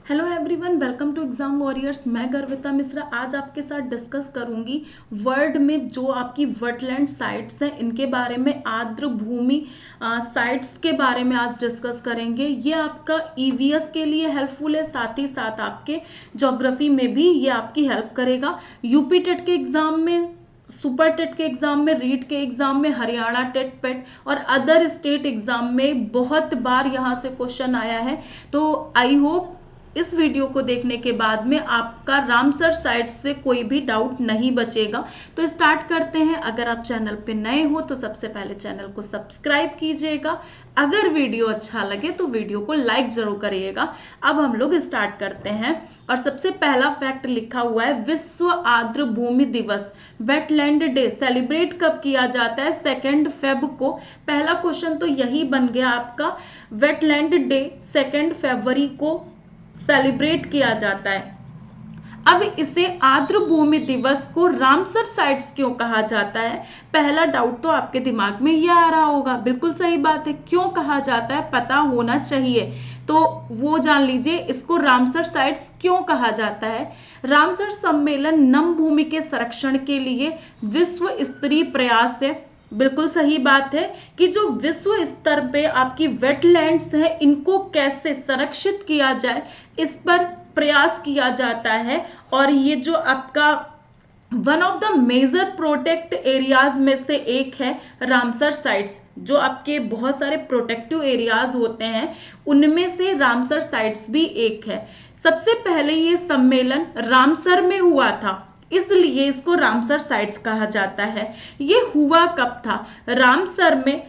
Hello everyone, welcome to exam warriors. मैं गर्विता मिश्रा आज आपके साथ डिस्कस करूंगी वर्ल्ड में जो आपकी वेटलैंड साइट्स हैं इनके बारे में, आर्द्र भूमि साइट्स के बारे में आज डिस्कस करेंगे। ये आपका ईवीएस के लिए हेल्पफुल है, साथ ही साथ आपके ज्योग्राफी में भी ये आपकी हेल्प करेगा। यूपी टेट के एग्जाम में, सुपर टेट के एग्जाम में, रीट के एग्जाम में, हरियाणा टेट पेट और अदर स्टेट एग्जाम में बहुत बार यहाँ से क्वेश्चन आया है। तो आई होप इस वीडियो को देखने के बाद में आपका रामसर साइट से कोई भी डाउट नहीं बचेगा। तो स्टार्ट करते हैं। अगर आप चैनल पे नए हो तो सबसे पहले चैनल को सब्सक्राइब कीजिएगा। अगर वीडियो अच्छा लगे तो वीडियो को लाइक जरूर करिएगा। अब हम लोग स्टार्ट करते हैं और सबसे पहला फैक्ट लिखा हुआ है, विश्व आर्द्र भूमि दिवस वेटलैंड डे सेलिब्रेट कब किया जाता है? 2 फेब को। पहला क्वेश्चन तो यही बन गया आपका, वेटलैंड डे 2 फरवरी को सेलिब्रेट किया जाता है। अब इसे आर्द्र भूमि दिवस को रामसर साइट्स क्यों कहा जाता है? पहला डाउट तो आपके दिमाग में ये आ रहा होगा। बिल्कुल सही बात है, क्यों कहा जाता है पता होना चाहिए, तो वो जान लीजिए इसको रामसर साइट्स क्यों कहा जाता है। रामसर सम्मेलन नम भूमि के संरक्षण के लिए विश्व स्तरीय प्रयास है। बिल्कुल सही बात है कि जो विश्व स्तर पे आपकी वेटलैंड्स हैं इनको कैसे संरक्षित किया जाए, इस पर प्रयास किया जाता है। और ये जो आपका one of the major protect areas में से एक है रामसर साइट्स। जो आपके बहुत सारे प्रोटेक्टिव एरियाज होते हैं उनमें से रामसर साइट्स भी एक है। सबसे पहले ये सम्मेलन रामसर में हुआ था, इसलिए इसको रामसर साइट्स कहा जाता है। ये हुआ कब था? रामसर में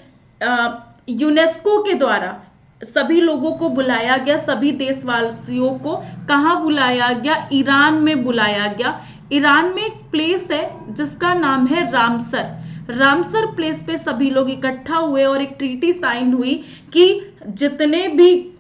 यूनेस्को के द्वारा सभी लोगों को बुलाया गया, सभी देशवासियों को कहाँ बुलाया गया? ईरान में बुलाया गया। ईरान में एक प्लेस है जिसका नाम है रामसर। रामसर प्लेस पे सभी लोग इकट्ठा हुए और एक ट्रीटी साइन हुई कि जितने भी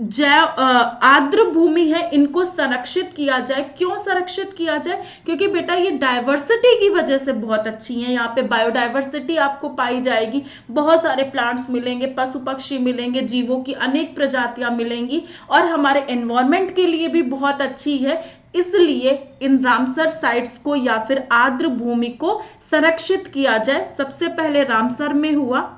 आर्द्र भूमि है इनको संरक्षित किया जाए। क्यों संरक्षित किया जाए? क्योंकि बेटा ये डाइवर्सिटी की वजह से बहुत अच्छी है। यहाँ पे बायोडाइवर्सिटी आपको पाई जाएगी, बहुत सारे प्लांट्स मिलेंगे, पशु पक्षी मिलेंगे, जीवों की अनेक प्रजातियां मिलेंगी और हमारे एनवायरमेंट के लिए भी बहुत अच्छी है। इसलिए इन रामसर साइट्स को या फिर आर्द्र भूमि को संरक्षित किया जाए। सबसे पहले रामसर में हुआ,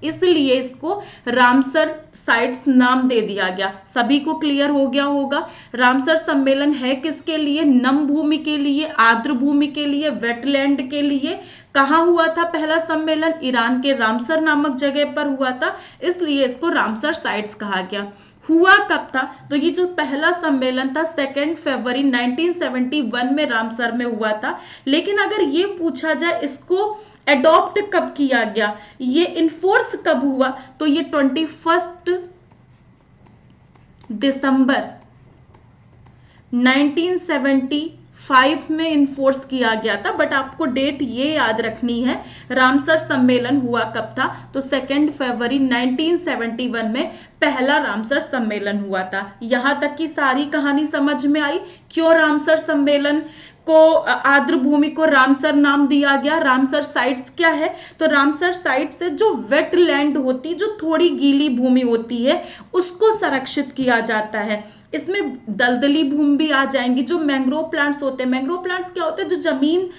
इसलिए इसको रामसर साइट्स नाम दे दिया गया। सभी को क्लियर हो गया होगा। रामसर सम्मेलन है किसके लिए? नम भूमि के लिए, आर्द्र भूमि के लिए, वेटलैंड के लिए। कहाँ हुआ था पहला सम्मेलन? ईरान के रामसर नामक जगह पर हुआ था, इसलिए इसको रामसर साइट्स कहा गया। हुआ कब था? तो ये जो पहला सम्मेलन था 2 फरवरी 1971 में रामसर में हुआ था। लेकिन अगर ये पूछा जाए इसको एडॉप्ट कब किया गया, ये इन्फोर्स कब हुआ, तो ये 21 दिसंबर 1975 में इन्फोर्स किया गया था। बट आपको डेट ये याद रखनी है रामसर सम्मेलन हुआ कब था, तो 2 फरवरी 1971 में पहला रामसर सम्मेलन हुआ था। यहां तक की सारी कहानी समझ में आई क्यों रामसर सम्मेलन को, आर्द्र भूमि को रामसर नाम दिया गया। रामसर साइट्स क्या है? तो रामसर साइट्स से जो वेटलैंड होती, जो थोड़ी गीली भूमि होती है उसको संरक्षित किया जाता है। इसमें दलदली भूमि भी आ जाएंगी। जो मैंग्रोव प्लांट्स होते हैं, मैंग्रोव प्लांट्स क्या होते हैं? जो जमीन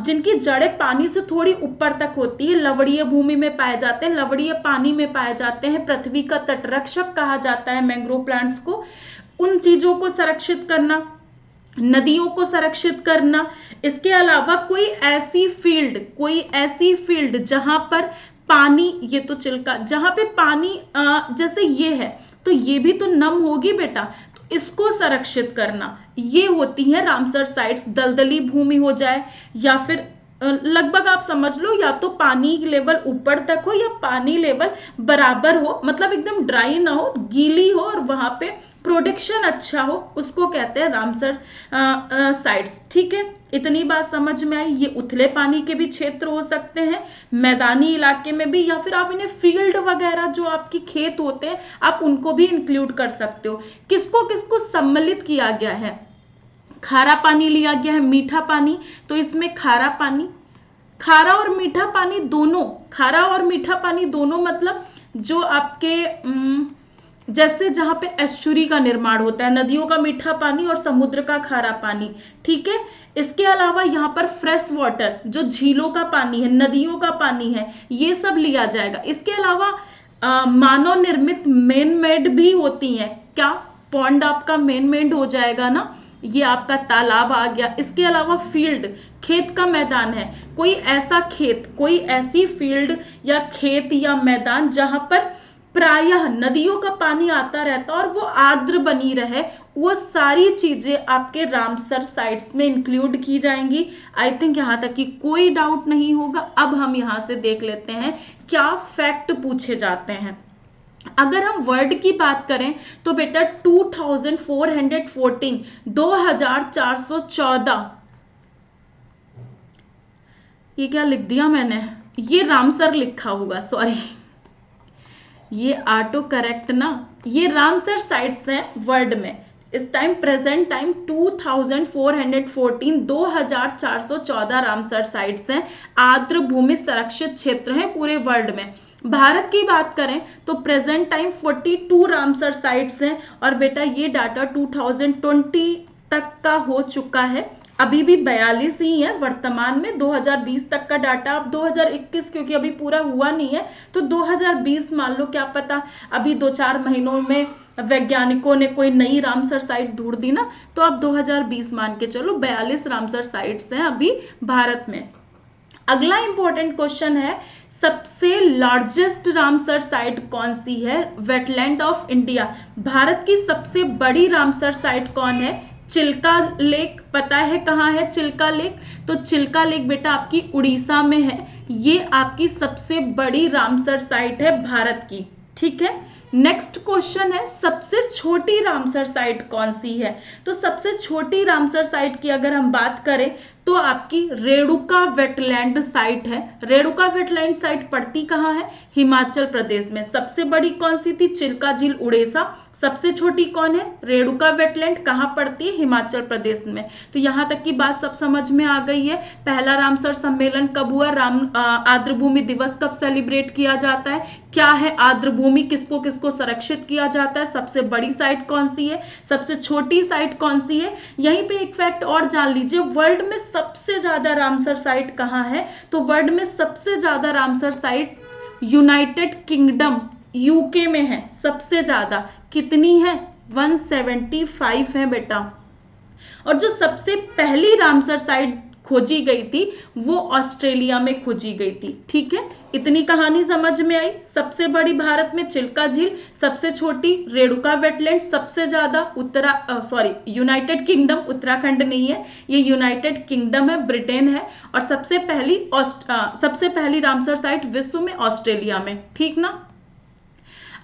जिनकी जड़ें पानी से थोड़ी ऊपर तक होती है, लवणीय भूमि में पाए जाते हैं, लवणीय पानी में पाए जाते हैं। पृथ्वी का तटरक्षक कहा जाता है मैंग्रोव प्लांट्स को। उन चीजों को संरक्षित करना, नदियों को संरक्षित करना। इसके अलावा कोई ऐसी फील्ड जहां पर पानी, ये तो चिल्का, जहां पे पानी जैसे ये है तो ये भी तो नम होगी बेटा, तो इसको संरक्षित करना, ये होती है रामसर साइट्स। दलदली भूमि हो जाए या फिर लगभग आप समझ लो या तो पानी लेवल ऊपर तक हो या पानी लेवल बराबर हो, मतलब एकदम ड्राई ना हो, गीली हो और वहां पे प्रोडक्शन अच्छा हो, उसको कहते हैं रामसर साइट्स। ठीक है, इतनी बात समझ में आई। ये उथले पानी के भी क्षेत्र हो सकते हैं, मैदानी इलाके में भी, या फिर आप इन्हें फील्ड वगैरह जो आपकी खेत होते हैं आप उनको भी इंक्लूड कर सकते हो। किसको किसको सम्मिलित किया गया है? खारा पानी लिया गया है, मीठा पानी, तो इसमें खारा पानी, खारा और मीठा पानी दोनों, खारा और मीठा पानी दोनों मतलब जो आपके जैसे जहां पे एस्चुरी का निर्माण होता है, नदियों का मीठा पानी और समुद्र का खारा पानी, ठीक है। इसके अलावा यहाँ पर फ्रेश वाटर, जो झीलों का पानी है, नदियों का पानी है, ये सब लिया जाएगा। इसके अलावा मानव निर्मित मेन मेड भी होती हैं। क्या पॉन्ड आपका मेन मेड हो जाएगा ना, ये आपका तालाब आ गया। इसके अलावा फील्ड, खेत का मैदान है, कोई ऐसा खेत, कोई ऐसी फील्ड या खेत या मैदान जहां पर प्रायः नदियों का पानी आता रहता और वो आर्द्र बनी रहे, वो सारी चीजें आपके रामसर साइट्स में इंक्लूड की जाएंगी। आई थिंक यहां तक कि कोई डाउट नहीं होगा। अब हम यहां से देख लेते हैं क्या फैक्ट पूछे जाते हैं। अगर हम वर्ड की बात करें तो बेटा 2414, 2414, ये क्या लिख दिया मैंने, ये रामसर लिखा होगा, सॉरी, ये ऑटो करेक्ट ना, ये रामसर साइट्स हैं वर्ल्ड में इस time, present time 2414, 2414 Ramsar sites हैं, आर्द्र भूमि संरक्षित क्षेत्र हैं पूरे वर्ल्ड में। भारत की बात करें तो प्रेजेंट टाइम 42 रामसर साइट्स हैं, और बेटा ये डाटा 2020 तक का हो चुका है, अभी भी 42 ही है वर्तमान में। 2020 तक का डाटा, अब 2021 क्योंकि अभी पूरा हुआ नहीं है तो 2020 मान लो, क्या पता अभी 2-4 महीनों में वैज्ञानिकों ने कोई नई रामसर साइट ढूंढ दी ना, तो अब 2020 मान के चलो। 42 रामसर साइट्स हैं अभी भारत में। अगला इंपॉर्टेंट क्वेश्चन है, सबसे लार्जेस्ट रामसर साइट कौन सी है? वेटलैंड ऑफ इंडिया, भारत की सबसे बड़ी रामसर साइट कौन है? चिल्का लेक। पता है कहाँ है चिल्का लेक? तो चिल्का लेक बेटा आपकी उड़ीसा में है, ये आपकी सबसे बड़ी रामसर साइट है भारत की, ठीक है। नेक्स्ट क्वेश्चन है, सबसे छोटी रामसर साइट कौन सी है? तो सबसे छोटी रामसर साइट की अगर हम बात करें तो आपकी रेणुका वेटलैंड साइट है। रेणुका वेटलैंड साइट पड़ती कहाँ है? हिमाचल प्रदेश में। सबसे बड़ी कौन सी थी? चिल्का झील उड़ीसा। सबसे छोटी कौन है? रेणुका वेटलैंड। कहाँ पड़ती है? हिमाचल प्रदेश में। तो यहाँ तक की बात सब समझ में आ गई है। पहला रामसर सम्मेलन कब हुआ? आर्द्र भूमि दिवस कब सेलिब्रेट किया जाता है? क्या है आर्द्र भूमि? किसको किसको संरक्षित किया जाता है? सबसे बड़ी साइट कौन सी है? सबसे छोटी साइट कौन सी है? यहीं पे एक फैक्ट और जान लीजिए, वर्ल्ड में सबसे ज्यादा रामसर साइट कहाँ है? तो वर्ल्ड में सबसे ज्यादा Ramsar site United kingdom, UK में है सबसे ज्यादा। कितनी है? 175 है बेटा। और जो सबसे पहली रामसर साइट खोजी गई थी वो ऑस्ट्रेलिया में खोजी गई थी, ठीक है। इतनी कहानी समझ में आई। सबसे बड़ी भारत में चिल्का झील, सबसे छोटी रेणुका वेटलैंड, सबसे ज्यादा यूनाइटेड किंगडम, उत्तराखंड नहीं है ये, यूनाइटेड किंगडम है, ब्रिटेन है। और सबसे पहली रामसर साइट विश्व में ऑस्ट्रेलिया में, ठीक ना।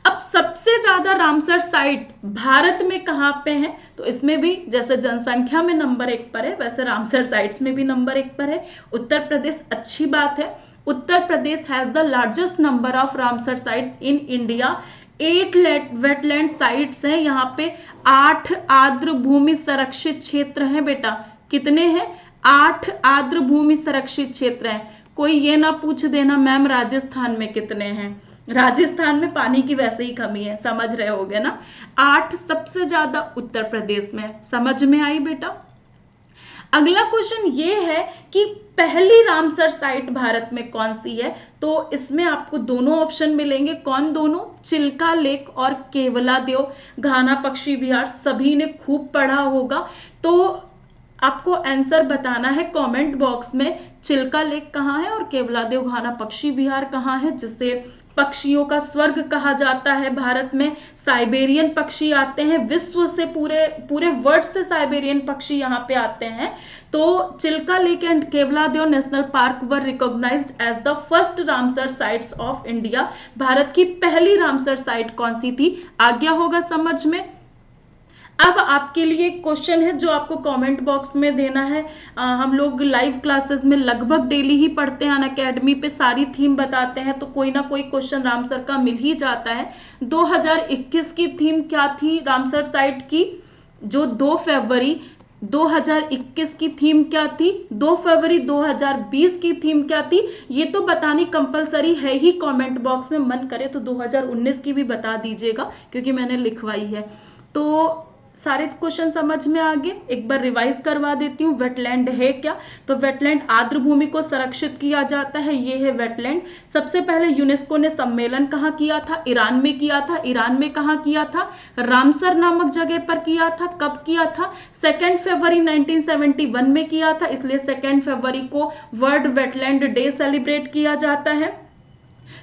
अब सबसे ज्यादा रामसर साइट भारत में कहां पे है? तो इसमें भी जैसे जनसंख्या में नंबर 1 पर है वैसे रामसर साइट्स में भी नंबर 1 पर है उत्तर प्रदेश। अच्छी बात है, Uttar Pradesh has the largest number of Ramsar sites in India. 8 wetland sites हैं यहाँ पे, 8 आर्द्र भूमि संरक्षित क्षेत्र हैं बेटा। कितने हैं? 8 आर्द्र भूमि संरक्षित क्षेत्र हैं। कोई ये ना पूछ देना मैम राजस्थान में कितने हैं, राजस्थान में पानी की वैसे ही कमी है, समझ रहे होगे ना। 8 सबसे ज्यादा उत्तर प्रदेश में। समझ में आई बेटा। अगला क्वेश्चन ये है कि पहली रामसर साइट भारत में कौन सी है? तो इसमें आपको दोनों ऑप्शन मिलेंगे। कौन दोनों? चिल्का लेक और केवलादेव घाना पक्षी विहार। सभी ने खूब पढ़ा होगा, तो आपको आंसर बताना है कमेंट बॉक्स में, चिल्का लेक कहाँ है और केवलादेव घाना पक्षी विहार कहाँ है, जिसे पक्षियों का स्वर्ग कहा जाता है। भारत में साइबेरियन पक्षी आते हैं, विश्व से पूरे वर्ल्ड से साइबेरियन पक्षी यहाँ पे आते हैं। तो Chilka lake and Keoladeo national park were recognised as the first Ramsar sites of India. Bharat की पहली रामसर साइट कौन सी थी? आ गया होगा समझ में। अब आपके लिए क्वेश्चन है जो आपको कमेंट बॉक्स में देना है। हम लोग लाइव क्लासेस में लगभग डेली ही पढ़ते हैं, अनअकैडमी पे सारी थीम बताते हैं, तो कोई ना कोई क्वेश्चन रामसर का मिल ही जाता है। 2021 की थीम क्या थी रामसर साइट की? जो 2 फरवरी 2021 की थीम क्या थी, 2 फरवरी 2020 की थीम क्या थी, ये तो बतानी कंपलसरी है ही। कमेंट बॉक्स में मन करे तो 2019 की भी बता दीजिएगा क्योंकि मैंने लिखवाई है। तो सारे क्वेश्चन समझ में आ गए। एक बार रिवाइज करवा देती हूँ। वेटलैंड है क्या, तो वेटलैंड आर्द्र भूमि को संरक्षित किया जाता है, ये है वेटलैंड। सबसे पहले यूनेस्को ने सम्मेलन कहाँ किया था, ईरान में किया था। ईरान में कहाँ किया था, रामसर नामक जगह पर किया था। कब किया था, 2 फरवरी 1971 में किया था, इसलिए 2 फरवरी को वर्ल्ड वेटलैंड डे सेलिब्रेट किया जाता है।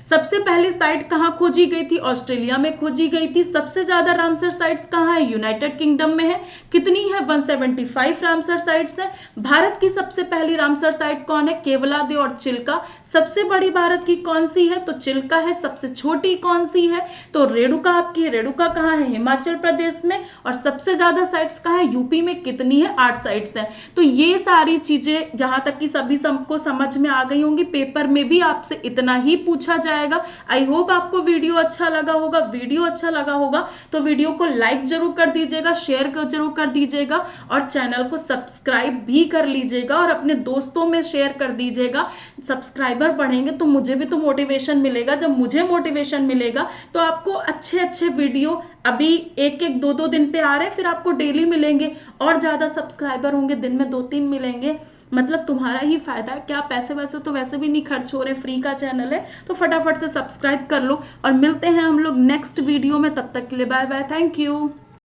सबसे पहली साइट कहां खोजी गई थी, ऑस्ट्रेलिया में खोजी गई थी। सबसे ज्यादा रामसर साइट्स कहां है, यूनाइटेड किंगडम में है। कितनी है, 175 रामसर साइट्स है। भारत की सबसे पहली रामसर साइट कौन है, केवलादेव और चिल्का। सबसे बड़ी भारत की कौन सी है, तो चिल्का है। सबसे छोटी कौन सी है, तो रेणुका आपकी है। रेणुका कहां है, हिमाचल प्रदेश में। और सबसे ज्यादा साइट्स कहां है, यूपी में। कितनी है, 8 साइट्स है। तो ये सारी चीजें यहां तक कि सभी सबको समझ में आ गई होंगी। पेपर में भी आपसे इतना ही पूछा जाएगा। आई होप आपको वीडियो अच्छा लगा होगा। वीडियो अच्छा लगा होगा तो वीडियो को लाइक जरूर कर दीजिएगा, शेयर जरूर कर दीजिएगा और चैनल को सब्सक्राइब भी कर लीजिएगा और अपने दोस्तों में शेयर कर दीजिएगा। सब्सक्राइबर बढ़ेंगे तो मुझे भी तो मोटिवेशन मिलेगा। जब मुझे मोटिवेशन मिलेगा तो आपको अच्छे अच्छे वीडियो अभी 1-1, 2-2 दिन पे आ रहे हैं, फिर आपको डेली मिलेंगे। और ज्यादा सब्सक्राइबर होंगे, दिन में 2-3 मिलेंगे, मतलब तुम्हारा ही फायदा है। क्या पैसे वैसे तो वैसे भी नहीं खर्च हो रहे, फ्री का चैनल है। तो फटाफट से सब्सक्राइब कर लो और मिलते हैं हम लोग नेक्स्ट वीडियो में। तब तक के लिए बाय बाय, थैंक यू।